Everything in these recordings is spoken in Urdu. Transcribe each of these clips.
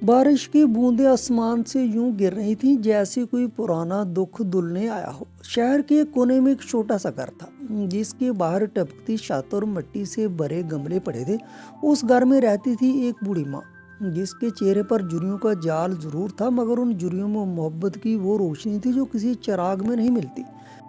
بارش کی بوندیں آسمان سے یوں گر رہی تھیں جیسے کوئی پرانا دکھ دلنے آیا ہو۔ شہر کے ایک کونے میں ایک چھوٹا سا گھر تھا جس کے باہر ٹپکتی چھت اور مٹی سے بھرے گملے پڑے تھے۔ اس گھر میں رہتی تھی ایک بوڑھی ماں جس کے چہرے پر جھریوں کا جال ضرور تھا، مگر ان جھریوں میں محبت کی وہ روشنی تھی جو کسی چراغ میں نہیں ملتی۔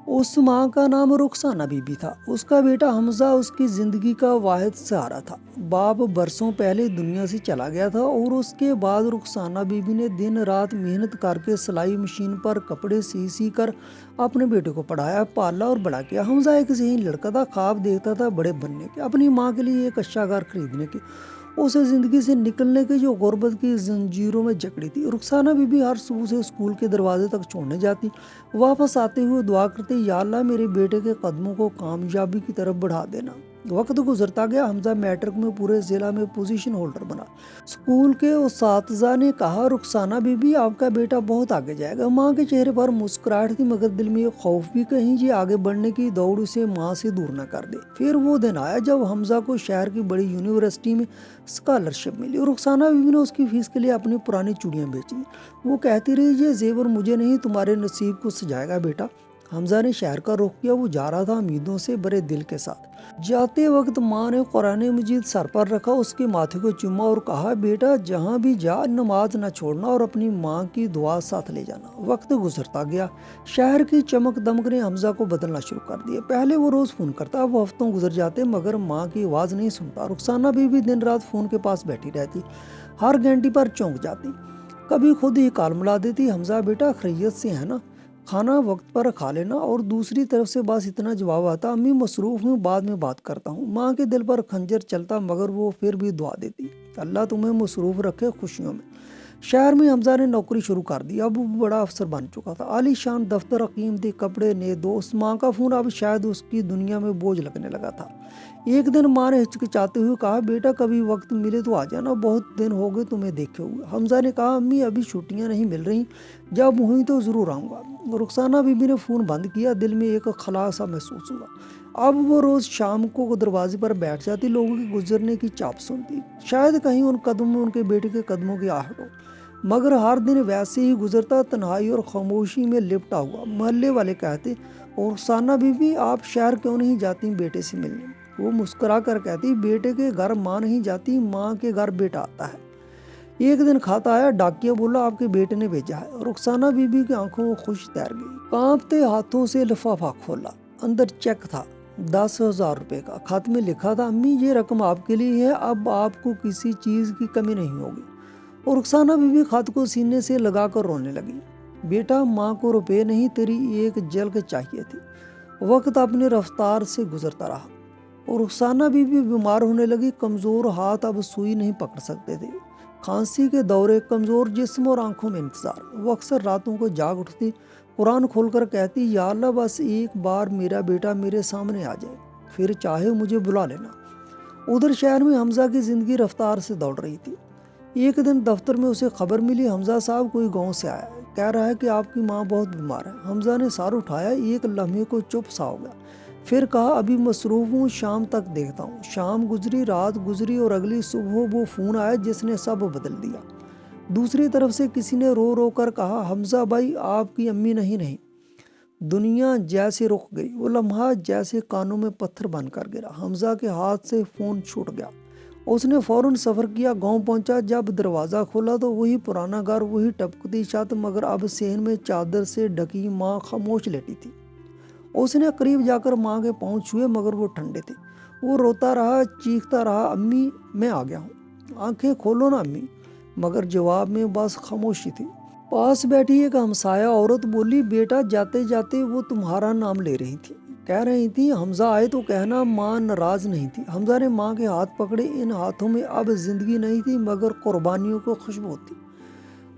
اس ماں کا نام رخسانہ بی بی تھا۔ اس کا بیٹا حمزہ اس کی زندگی کا واحد سہارا تھا۔ باپ برسوں پہلے دنیا سے چلا گیا تھا اور اس کے بعد رخسانہ بی بی نے دن رات محنت کر کے سلائی مشین پر کپڑے سی کر اپنے بیٹے کو پڑھایا، پالا اور بڑا کیا۔ حمزہ ایک ذہین لڑکا تھا، خواب دیکھتا تھا بڑے بننے کے، اپنی ماں کے لیے ایک اچھا گھر خریدنے کے، اسے زندگی سے نکلنے کے جو غربت کی زنجیروں میں جکڑی تھی۔ رخسانہ بی بی ہر صبح سے اسکول کے دروازے تک چھوڑنے جاتی، واپس آتے ہوئے دعا کرتے، یا اللہ میرے بیٹے کے قدموں کو کامیابی کی طرف بڑھا دینا۔ وقت گزرتا گیا، حمزہ میٹرک میں پورے ضلع میں پوزیشن ہولڈر بنا۔ اسکول کے اساتذہ نے کہا، رخسانہ بی بی آپ کا بیٹا بہت آگے جائے گا۔ ماں کے چہرے پر مسکراہٹ تھی، مگر دل میں ایک خوف بھی، کہیں یہ آگے بڑھنے کی دوڑ اسے ماں سے دور نہ کر دے۔ پھر وہ دن آیا جب حمزہ کو شہر کی بڑی یونیورسٹی میں اسکالرشپ ملی۔ رخسانہ بی بی نے اس کی فیس کے لیے اپنی پرانی چوڑیاں بیچ دی۔ وہ کہتی رہی، یہ زیور مجھے نہیں تمہارے نصیب کو سجائے گا بیٹا۔ حمزہ نے شہر کا رخ کیا، وہ جا رہا تھا امیدوں سے بھرے دل کے ساتھ۔ جاتے وقت ماں نے قرآن مجید سر پر رکھا، اس کے ماتھے کو چوما اور کہا، بیٹا جہاں بھی جا نماز نہ چھوڑنا اور اپنی ماں کی دعا ساتھ لے جانا۔ وقت گزرتا گیا، شہر کی چمک دمک نے حمزہ کو بدلنا شروع کر دیا۔ پہلے وہ روز فون کرتا، وہ ہفتوں گزر جاتے مگر ماں کی آواز نہیں سنتا۔ رخسانہ بی بی دن رات فون کے پاس بیٹھی رہتی، ہر گھنٹی پر چونک جاتی، کبھی خود ہی کال ملا دیتی، حمزہ بیٹا خیریت سے ہے نا، کھانا وقت پر کھا لینا، اور دوسری طرف سے بس اتنا جواب آتا، امی مصروف ہوں، بعد میں بات کرتا ہوں۔ ماں کے دل پر خنجر چلتا مگر وہ پھر بھی دعا دیتی، اللہ تمہیں مصروف رکھے خوشیوں میں۔ شہر میں حمزہ نے نوکری شروع کر دی، اب وہ بڑا افسر بن چکا تھا، عالی شان دفتر، قیمتی کپڑے، نئے دوست۔ ماں کا فون اب شاید اس کی دنیا میں بوجھ لگنے لگا تھا۔ ایک دن ماں نے ہچکچاتے ہوئے کہا، بیٹا کبھی وقت ملے تو آ جانا، بہت دن ہو گئے تمہیں دیکھے ہوئے۔ حمزہ نے کہا، امی ابھی چھٹیاں نہیں مل رہی، جب ہوئی تو ضرور آؤں گا۔ رخسانہ بی بی نے فون بند کیا، دل میں ایک خلا سا محسوس ہوا۔ اب وہ روز شام کو دروازے پر بیٹھ جاتی، لوگوں کے گزرنے کی چاپ سنتی، شاید کہیں ان قدموں میں ان کے بیٹے کے قدموں کی آہٹ ہو، مگر ہر دن ویسے ہی گزرتا، تنہائی اور خاموشی میں لپٹا ہوا۔ محلے والے کہتے، رخسانہ بی بی آپ شہر کیوں نہیں جاتی بیٹے سے ملنے؟ وہ مسکرا کر کہتی، بیٹے کے گھر ماں نہیں جاتی، ماں کے گھر بیٹا آتا ہے۔ ایک دن کھاتا آیا، ڈاکیا بولا آپ کے بیٹے نے بھیجا ہے۔ رخسانہ بی بی کی آنکھوں میں خوش تیر گئی، کانپتے ہاتھوں سے لفافہ کھولا، اندر چیک تھا 10,000 روپے کا۔ خط میں لکھا تھا، امی یہ رقم آپ کے لیے ہے، اب آپ کو کسی چیز کی کمی نہیں ہوگی۔ اور رخسانہ بی بی خط کو سینے سے لگا کر رونے لگی، بیٹا ماں کو روپے نہیں تیری ایک جھلک چاہیے تھی۔ وقت اپنی رفتار سے گزرتا رہا اور رخسانہ بی بی بیمار ہونے لگی، کمزور ہاتھ اب سوئی نہیں پکڑ سکتے تھے، کھانسی کے دورے، کمزور جسم اور آنکھوں میں انتظار۔ وہ اکثر راتوں کو جاگ اٹھتی، قرآن کھول کر کہتی، یا اللہ بس ایک بار میرا بیٹا میرے سامنے آ جائے، پھر چاہے مجھے بلا لینا۔ ادھر شہر میں حمزہ کی زندگی رفتار سے دوڑ رہی تھی۔ ایک دن دفتر میں اسے خبر ملی، حمزہ صاحب کوئی گاؤں سے آیا ہے، کہہ رہا ہے کہ آپ کی ماں بہت بیمار ہے۔ حمزہ نے سر اٹھایا، ایک لمحے کو چپ سا ہو گیا، پھر کہا، ابھی مصروف ہوں، شام تک دیکھتا ہوں۔ شام گزری، رات گزری اور اگلی صبح وہ فون آیا جس نے سب بدل دیا۔ دوسری طرف سے کسی نے رو رو کر کہا، حمزہ بھائی آپ کی امی نہیں۔ دنیا جیسے رک گئی، وہ لمحہ جیسے کانوں میں پتھر بن کر گرا۔ حمزہ کے ہاتھ سے فون چھوٹ گیا، اس نے فوراً سفر کیا، گاؤں پہنچا۔ جب دروازہ کھولا تو وہی پرانا گھر، وہی ٹپکتی چھت، مگر اب صحن میں چادر سے ڈھکی ماں خاموش لیٹی تھی۔ اس نے قریب جا کر ماں کے پاؤں چھوئے مگر وہ ٹھنڈے تھے۔ وہ روتا رہا، چیختا رہا، امی میں آ گیا ہوں، آنکھیں کھولو نا امی، مگر جواب میں بس خاموشی تھی۔ پاس بیٹھی ایک ہمسایہ عورت بولی، بیٹا جاتے جاتے وہ تمہارا نام لے رہی تھی، کہہ رہی تھی حمزہ آئے تو کہنا ماں ناراض نہیں تھی۔ حمزہ نے ماں کے ہاتھ پکڑے، ان ہاتھوں میں اب زندگی نہیں تھی مگر قربانیوں کو خوشبو تھی۔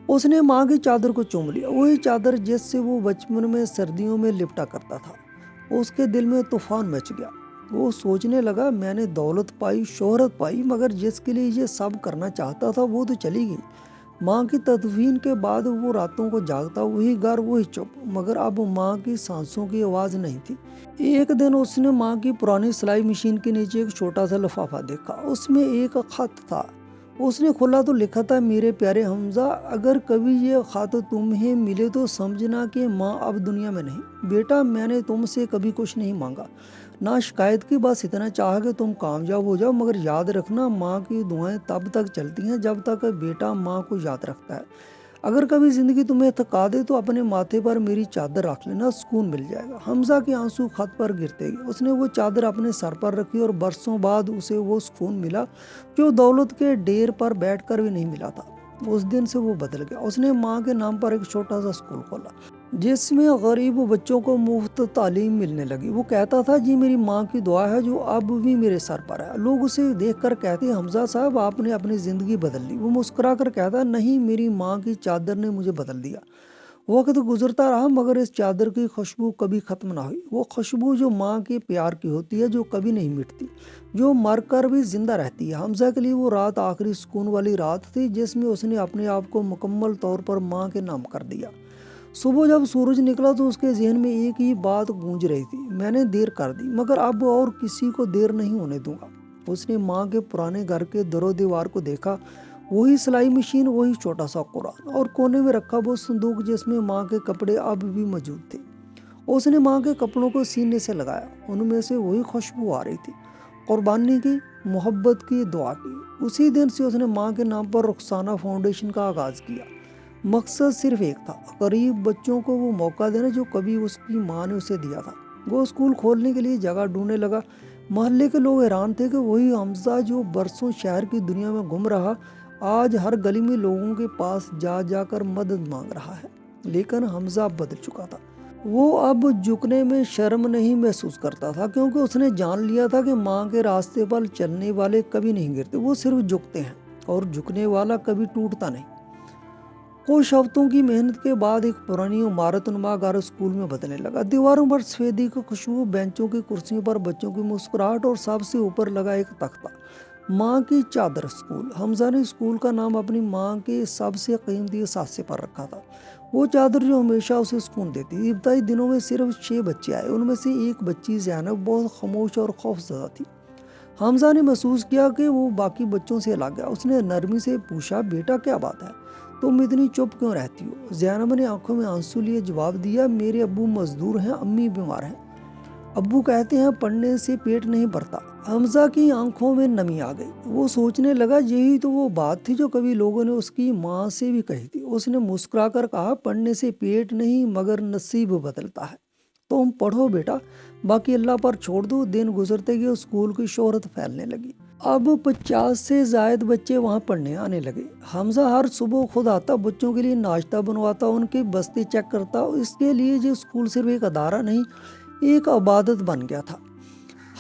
اس نے ماں کی چادر کو چوم لیا، وہی چادر جس سے وہ بچپن میں سردیوں میں لپٹا کرتا تھا۔ اس کے دل میں طوفان مچ گیا، وہ سوچنے لگا، میں نے دولت پائی، شہرت پائی، مگر جس کے لیے یہ سب کرنا چاہتا تھا وہ تو چلی گئی۔ ماں کی تدفین کے بعد وہ راتوں کو جاگتا، وہی گھر، وہی چپ، مگر اب ماں کی سانسوں کی آواز نہیں تھی۔ ایک دن اس نے ماں کی پرانی سلائی مشین کے نیچے ایک چھوٹا سا لفافہ دیکھا، اس میں ایک خط تھا۔ اس نے کھولا تو لکھا تھا، میرے پیارے حمزہ، اگر کبھی یہ خط تمہیں ملے تو سمجھنا کہ ماں اب دنیا میں نہیں۔ بیٹا، میں نے تم سے کبھی کچھ نہیں مانگا، نہ شکایت کی، بس اتنا چاہا کہ تم کامیاب ہو جاؤ، مگر یاد رکھنا ماں کی دعائیں تب تک چلتی ہیں جب تک بیٹا ماں کو یاد رکھتا ہے۔ اگر کبھی زندگی تمہیں تھکا دے تو اپنے ماتھے پر میری چادر رکھ لینا، سکون مل جائے گا۔ حمزہ کے آنسو خط پر گرتے گئے، اس نے وہ چادر اپنے سر پر رکھی اور برسوں بعد اسے وہ سکون ملا جو دولت کے ڈھیر پر بیٹھ کر بھی نہیں ملا تھا۔ اس دن سے وہ بدل گیا۔ اس نے ماں کے نام پر ایک چھوٹا سا اسکول کھولا جس میں غریب بچوں کو مفت تعلیم ملنے لگی۔ وہ کہتا تھا، جی میری ماں کی دعا ہے جو اب بھی میرے سر پر ہے۔ لوگ اسے دیکھ کر کہتے، حمزہ صاحب آپ نے اپنی زندگی بدل لی۔ وہ مسکرا کر کہتا، نہیں، میری ماں کی چادر نے مجھے بدل دیا۔ وقت گزرتا رہا مگر اس چادر کی خوشبو کبھی ختم نہ ہوئی، وہ خوشبو جو ماں کے پیار کی ہوتی ہے، جو کبھی نہیں مٹتی، جو مر کر بھی زندہ رہتی ہے۔ حمزہ کے لیے وہ رات آخری سکون والی رات تھی جس میں اس نے اپنے آپ کو مکمل طور پر ماں کے نام کر دیا۔ صبح جب سورج نکلا تو اس کے ذہن میں ایک ہی بات گونج رہی تھی، میں نے دیر کر دی مگر اب اور کسی کو دیر نہیں ہونے دوں گا۔ اس نے ماں کے پرانے گھر کے در و دیوار کو دیکھا، وہی سلائی مشین، وہی چھوٹا سا قرآن، اور کونے میں رکھا وہ صندوق جس میں ماں کے کپڑے اب بھی موجود تھے۔ اس نے ماں کے کپڑوں کو سینے سے لگایا، ان میں سے وہی خوشبو آ رہی تھی، قربانی کی، محبت کی، دعا کی۔ اسی دن سے اس نے ماں کے نام پر رخسانہ فاؤنڈیشن کا آغاز کیا۔ مقصد صرف ایک تھا، غریب بچوں کو وہ موقع دینا جو کبھی اس کی ماں نے اسے دیا تھا۔ وہ اسکول کھولنے کے لیے جگہ ڈھونڈنے لگا۔ محلے کے لوگ حیران تھے کہ وہی حمزہ جو برسوں شہر کی دنیا میں گم رہا، آج ہر گلی میں لوگوں کے پاس جا جا کر مدد مانگ رہا ہے۔ لیکن حمزہ بدل چکا تھا۔ وہ اب جھکنے میں شرم نہیں محسوس کرتا تھا، کیونکہ اس نے جان لیا تھا کہ ماں کے راستے پر چلنے والے کبھی نہیں گرتے، وہ صرف جھکتے ہیں، اور جھکنے والا کبھی ٹوٹتا نہیں۔ کچھ ہفتوں کی محنت کے بعد ایک پرانی عمارت نما گھر اسکول میں بدلنے لگا۔ دیواروں پر سفیدی کی خوشبو، بینچوں کی کرسیوں پر بچوں کی مسکراہٹ، اور سب سے اوپر لگا ایک تختہ، ماں کی چادر اسکول۔ حمزہ نے اسکول کا نام اپنی ماں کے سب سے قیمتی اثاثے پر رکھا تھا، وہ چادر جو ہمیشہ اسے سکون دیتی تھی۔ ابتدائی دنوں میں صرف 6 بچے آئے، ان میں سے ایک بچی زینب بہت خاموش اور خوفزدہ تھی۔ حمزہ نے محسوس کیا کہ وہ باقی بچوں سے الگ ہے۔ اس نے نرمی سے پوچھا، بیٹا کیا بات ہے، تم اتنی چپ کیوں رہتی ہو؟ زینب نے آنکھوں میں آنسو لیے جواب دیا، میرے ابو مزدور ہیں، امی بیمار ہیں، ابو کہتے ہیں پڑھنے سے پیٹ نہیں بھرتا۔ حمزہ کی آنکھوں میں نمی آ گئی۔ وہ سوچنے لگا، یہی تو وہ بات تھی جو کبھی لوگوں نے اس کی ماں سے بھی کہی تھی۔ اس نے مسکرا کر کہا، پڑھنے سے پیٹ نہیں مگر نصیب بدلتا ہے، تم پڑھو بیٹا، باقی اللہ پر چھوڑ دو۔ دن گزرتے گئے، اسکول کی شہرت پھیلنے لگی۔ اب 50 سے زائد بچے وہاں پڑھنے آنے لگے۔ حمزہ ہر صبح خود آتا، بچوں کے لیے ناشتہ بنواتا، ان کی بستی چیک کرتا۔ اس کے لیے یہ اسکول صرف ایک ادارہ نہیں، ایک عبادت بن گیا تھا۔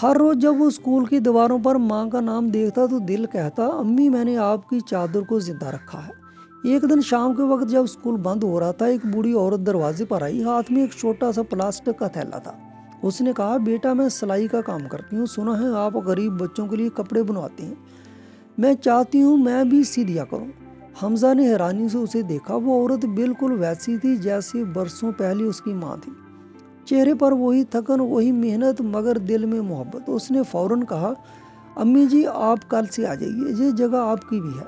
ہر روز جب وہ اسکول کی دیواروں پر ماں کا نام دیکھتا تو دل کہتا، امی میں نے آپ کی چادر کو زندہ رکھا ہے۔ ایک دن شام کے وقت جب اسکول بند ہو رہا تھا، ایک بوڑھی عورت دروازے پر آئی، ہاتھ میں ایک چھوٹا سا پلاسٹک کا تھیلا تھا۔ اس نے کہا، بیٹا میں سلائی کا کام کرتی ہوں، سنا ہے آپ غریب بچوں کے لیے کپڑے بنواتی ہیں، میں چاہتی ہوں میں بھی سی دیا کروں۔ حمزہ نے حیرانی سے اسے دیکھا۔ وہ عورت بالکل ویسی تھی جیسے برسوں پہلے اس کی ماں تھی، چہرے پر وہی تھکن، وہی محنت، مگر دل میں محبت۔ اس نے فوراً کہا، امی جی آپ کل سے آ جائیے، یہ جگہ آپ کی بھی ہے۔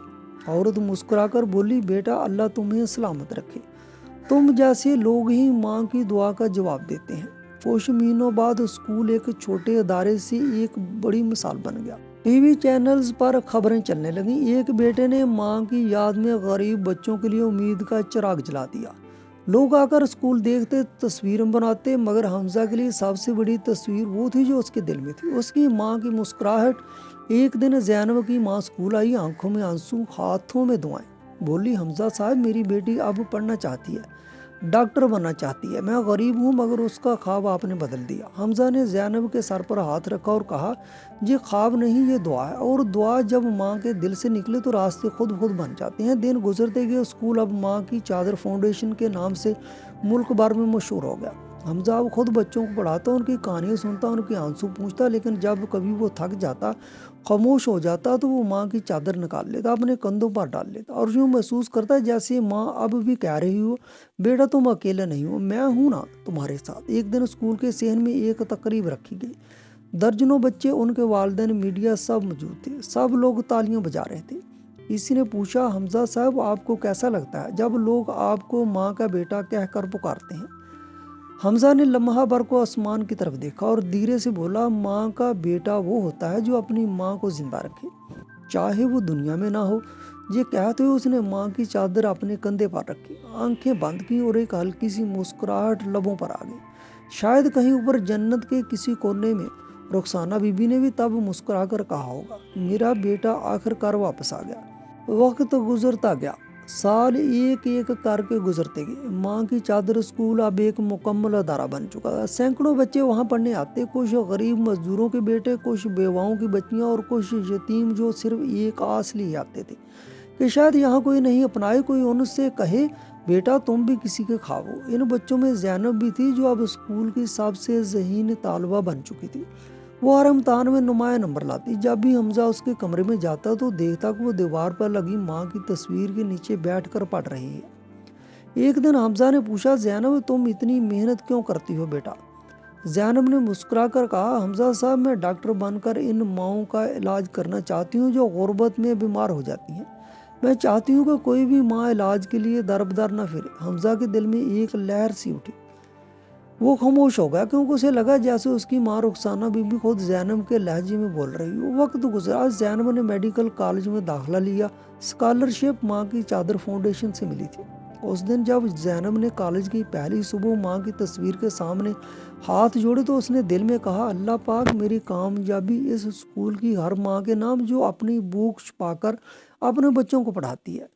عورت مسکرا کر بولی، بیٹا اللہ تمہیں سلامت رکھے، تم جیسے لوگ ہی ماں کی دعا کا جواب دیتے ہیں۔ کچھ مہینوں بعد اسکول ایک چھوٹے ادارے سے ایک بڑی مثال بن گیا۔ ٹی وی چینلز پر خبریں چلنے لگیں، ایک بیٹے نے ماں کی یاد میں غریب بچوں کے لیے امید کا چراغ جلا دیا۔ لوگ آ کر اسکول دیکھتے، تصویریں بناتے، مگر حمزہ کے لیے سب سے بڑی تصویر وہ تھی جو اس کے دل میں تھی، اس کی ماں کی مسکراہٹ۔ ایک دن زینب کی ماں اسکول آئی، آنکھوں میں آنسو، ہاتھوں میں دعائیں۔ بولی، حمزہ صاحب میری بیٹی اب پڑھنا چاہتی ہے، ڈاکٹر بننا چاہتی ہے، میں غریب ہوں مگر اس کا خواب آپ نے بدل دیا۔ حمزہ نے زینب کے سر پر ہاتھ رکھا اور کہا، یہ خواب نہیں، یہ دعا ہے، اور دعا جب ماں کے دل سے نکلے تو راستے خود بن جاتے ہیں۔ دن گزرتے گئے، اسکول اب ماں کی چادر فاؤنڈیشن کے نام سے ملک بھر میں مشہور ہو گیا۔ حمزہ اب خود بچوں کو پڑھاتا، ان کی کہانیاں سنتا، ان کے آنسو پوچھتا، لیکن جب کبھی وہ تھک جاتا، خاموش ہو جاتا تو وہ ماں کی چادر نکال لیتا، اپنے کندھوں پر ڈال لیتا، اور یوں محسوس کرتا جیسے ماں اب بھی کہہ رہی ہو، بیٹا تم اکیلے نہیں ہو، میں ہوں نا تمہارے ساتھ۔ ایک دن اسکول کے صحن میں ایک تقریب رکھی گئی، درجنوں بچے، ان کے والدین، میڈیا، سب موجود تھے، سب لوگ تالیاں بجا رہے تھے۔ کسی نے پوچھا حمزہ صاحب آپ کو کیسا لگتا ہے جب لوگ آپ کو ماں کا بیٹا کہہ کر پکارتے ہیں؟ حمزہ نے لمحہ بھر کو آسمان کی طرف دیکھا اور دھیرے سے بولا ماں کا بیٹا وہ ہوتا ہے جو اپنی ماں کو زندہ رکھے چاہے وہ دنیا میں نہ ہو۔ یہ کہتے ہوئے اس نے ماں کی چادر اپنے کندھے پر رکھی، آنکھیں بند کی اور ایک ہلکی سی مسکراہٹ لبوں پر آ گئی۔ شاید کہیں اوپر جنت کے کسی کونے میں رخسانہ بی بی نے بھی تب مسکرا کر کہا ہوگا میرا بیٹا آخر کار واپس آ گیا۔ وقت گزرتا گیا، سال ایک ایک کر کے گزرتے گئے۔ ماں کی چادر اسکول اب ایک مکمل ادارہ بن چکا تھا۔ سینکڑوں بچے وہاں پڑھنے آتے، کچھ غریب مزدوروں کے بیٹے، کچھ بیواؤں کی بچیاں اور کچھ یتیم جو صرف ایک آس لیے آتے تھے کہ شاید یہاں کوئی نہیں اپنائے، کوئی ان سے کہے بیٹا تم بھی کسی کے خواب ہو۔ ان بچوں میں زینب بھی تھی جو اب اسکول کی سب سے ذہین طالبہ بن چکی تھی۔ وہ ہر امتحان میں نمایاں نمبر لاتی۔ جب بھی حمزہ اس کے کمرے میں جاتا تو دیکھتا کہ وہ دیوار پر لگی ماں کی تصویر کے نیچے بیٹھ کر پڑھ رہی ہے۔ ایک دن حمزہ نے پوچھا زینب تم اتنی محنت کیوں کرتی ہو بیٹا؟ زینب نے مسکرا کر کہا حمزہ صاحب میں ڈاکٹر بن کر ان ماؤں کا علاج کرنا چاہتی ہوں جو غربت میں بیمار ہو جاتی ہیں۔ میں چاہتی ہوں کہ کوئی بھی ماں علاج کے لیے در بدر نہ پھرے۔ حمزہ کے دل میں ایک لہر سی اٹھی، وہ خاموش ہو گیا کیونکہ اسے لگا جیسے اس کی ماں رخسانہ بی بی خود زینب کے لہجے میں بول رہی ہو۔ وقت گزرا، زینب نے میڈیکل کالج میں داخلہ لیا، اسکالرشپ ماں کی چادر فاؤنڈیشن سے ملی تھی۔ اس دن جب زینب نے کالج کی پہلی صبح ماں کی تصویر کے سامنے ہاتھ جوڑے تو اس نے دل میں کہا اللہ پاک میری کامیابی اس اسکول کی ہر ماں کے نام جو اپنی بھوک چھپا کر اپنے بچوں کو پڑھاتی ہے۔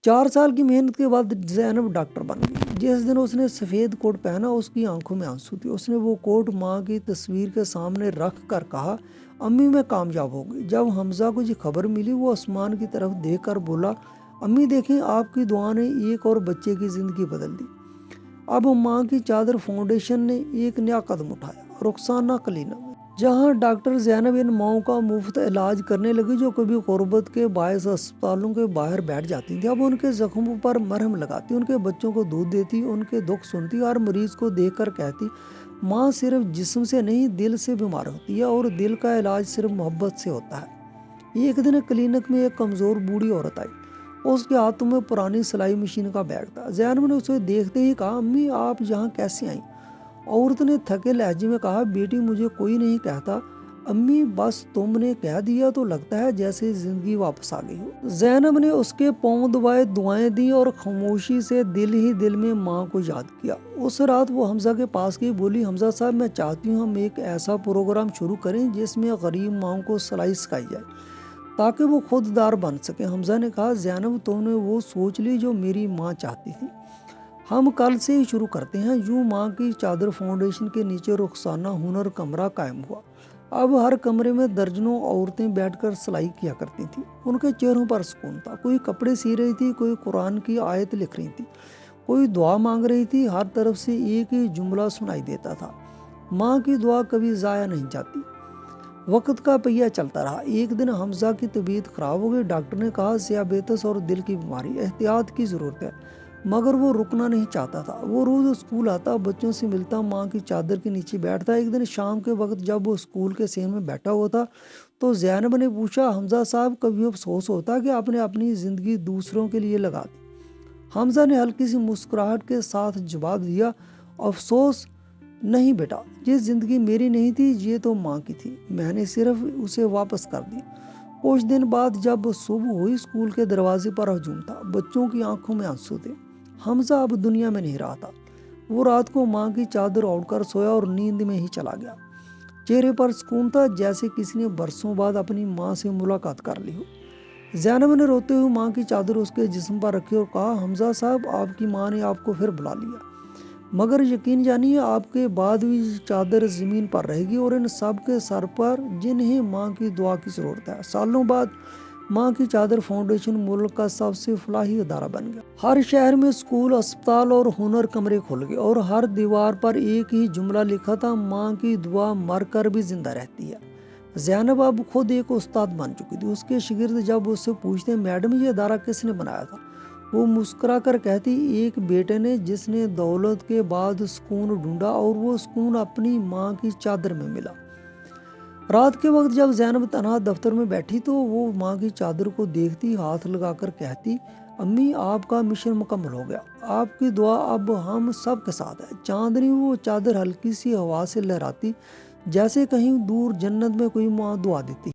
4 سال کی محنت کے بعد زینب ڈاکٹر بن گئی۔ جس دن اس نے سفید کوٹ پہنا اس کی آنکھوں میں آنسو تھی۔ اس نے وہ کوٹ ماں کی تصویر کے سامنے رکھ کر کہا امی میں کامیاب ہو گئی۔ جب حمزہ کو یہ خبر ملی وہ آسمان کی طرف دیکھ کر بولا امی دیکھیں آپ کی دعا نے ایک اور بچے کی زندگی بدل دی۔ اب ماں کی چادر فاؤنڈیشن نے ایک نیا قدم اٹھایا، رخسانہ کلینک، جہاں ڈاکٹر زینب ان ماؤں کا مفت علاج کرنے لگی جو کبھی غربت کے باعث اسپتالوں کے باہر بیٹھ جاتی تھیں۔ اب ان کے زخموں پر مرہم لگاتی، ان کے بچوں کو دودھ دیتی، ان کے دکھ سنتی، ہر مریض کو دیکھ کر کہتی ماں صرف جسم سے نہیں دل سے بیمار ہوتی ہے اور دل کا علاج صرف محبت سے ہوتا ہے۔ ایک دن کلینک میں ایک کمزور بوڑھی عورت آئی، اس کے ہاتھوں میں پرانی سلائی مشین کا بیگ تھا۔ زینب نے اسے دیکھتے ہی کہا امی آپ یہاں کیسے آئیں؟ عورت نے تھکے لہجے میں کہا بیٹی مجھے کوئی نہیں کہتا امی، بس تم نے کہہ دیا تو لگتا ہے جیسے زندگی واپس آ گئی ہو۔ زینب نے اس کے پاؤں دبائے، دعائیں دیں اور خاموشی سے دل ہی دل میں ماں کو یاد کیا۔ اس رات وہ حمزہ کے پاس گئی، بولی حمزہ صاحب میں چاہتی ہوں ہم ایک ایسا پروگرام شروع کریں جس میں غریب ماؤں کو سلائی سکھائی جائے تاکہ وہ خود دار بن سکیں۔ حمزہ نے کہا زینب تم نے وہ سوچ لی جو میری ماں چاہتی تھی، ہم کل سے ہی شروع کرتے ہیں۔ یوں ماں کی چادر فاؤنڈیشن کے نیچے رخسانہ ہنر کمرہ قائم ہوا۔ اب ہر کمرے میں درجنوں عورتیں بیٹھ کر سلائی کیا کرتی تھیں، ان کے چہروں پر سکون تھا۔ کوئی کپڑے سی رہی تھی، کوئی قرآن کی آیت لکھ رہی تھی، کوئی دعا مانگ رہی تھی۔ ہر طرف سے ایک ہی جملہ سنائی دیتا تھا ماں کی دعا کبھی ضائع نہیں جاتی۔ وقت کا پہیہ چلتا رہا۔ ایک دن حمزہ کی طبیعت خراب ہو گئی، ڈاکٹر نے کہا ذیابیطس اور دل کی بیماری، احتیاط کی ضرورت ہے، مگر وہ رکنا نہیں چاہتا تھا۔ وہ روز اسکول آتا، بچوں سے ملتا، ماں کی چادر کے نیچے بیٹھتا۔ ایک دن شام کے وقت جب وہ اسکول کے صحن میں بیٹھا ہوا تھا تو زینب نے پوچھا حمزہ صاحب کبھی افسوس ہوتا کہ آپ نے اپنی زندگی دوسروں کے لیے لگا دی؟ حمزہ نے ہلکی سی مسکراہٹ کے ساتھ جواب دیا افسوس نہیں بیٹا، یہ زندگی میری نہیں تھی، یہ تو ماں کی تھی، میں نے صرف اسے واپس کر دی۔ کچھ دن بعد جب صبح ہوئی اسکول کے دروازے پر ہجوم تھا، بچوں کی آنکھوں میں آنسو تھے۔ حمزہ اب دنیا میں نہیں رہا تھا۔ وہ رات کو ماں کی چادر اوڑھ کر سویا اور نیند میں ہی چلا گیا۔ چہرے پر سکون تھا جیسے کسی نے برسوں بعد اپنی ماں سے ملاقات کر لی ہو۔ زینب نے روتے ہوئے ماں کی چادر اس کے جسم پر رکھی اور کہا حمزہ صاحب آپ کی ماں نے آپ کو پھر بلا لیا، مگر یقین جانیے آپ کے بعد بھی چادر زمین پر رہے گی اور ان سب کے سر پر جنہیں ماں کی دعا کی ضرورت ہے۔ سالوں بعد ماں کی چادر فاؤنڈیشن ملک کا سب سے فلاحی ادارہ بن گیا۔ ہر شہر میں اسکول، اسپتال اور ہنر کمرے کھل گئے اور ہر دیوار پر ایک ہی جملہ لکھا تھا ماں کی دعا مر کر بھی زندہ رہتی ہے۔ زینب اب خود ایک استاد بن چکی تھی۔ اس کے شاگرد جب اس سے پوچھتے میڈم یہ ادارہ کس نے بنایا تھا، وہ مسکرا کر کہتی ایک بیٹے نے جس نے دولت کے بعد سکون ڈھونڈا اور وہ سکون اپنی ماں کی چادر میں ملا۔ رات کے وقت جب زینب تنہا دفتر میں بیٹھی تو وہ ماں کی چادر کو دیکھتی، ہاتھ لگا کر کہتی، امی آپ کا مشن مکمل ہو گیا، آپ کی دعا اب ہم سب کے ساتھ ہے۔ چاندنی وہ چادر ہلکی سی ہوا سے لہراتی، جیسے کہیں دور جنت میں کوئی ماں دعا دیتی۔